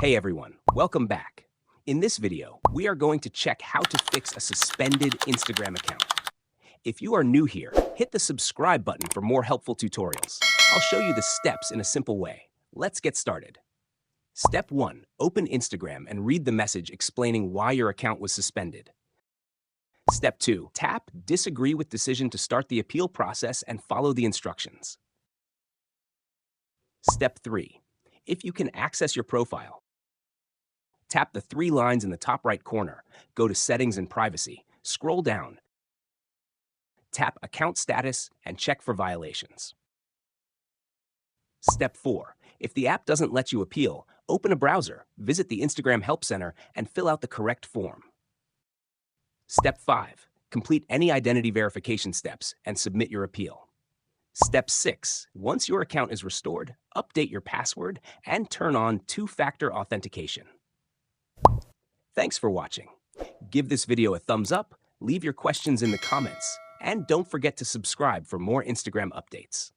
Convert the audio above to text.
Hey everyone, welcome back. In this video, we are going to check how to fix a suspended Instagram account. If you are new here, hit the subscribe button for more helpful tutorials. I'll show you the steps in a simple way. Let's get started. Step 1. Open Instagram and read the message explaining why your account was suspended. Step 2. Tap Disagree with decision to start the appeal process and follow the instructions. Step 3. If you can access your profile, tap the 3 lines in the top right corner, go to Settings and Privacy, scroll down, tap Account Status, and check for violations. Step 4. If the app doesn't let you appeal, open a browser, visit the Instagram Help Center, and fill out the correct form. Step 5. Complete any identity verification steps and submit your appeal. Step 6. Once your account is restored, update your password and turn on two-factor authentication. Thanks for watching. Give this video a thumbs up, leave your questions in the comments, and don't forget to subscribe for more Instagram updates.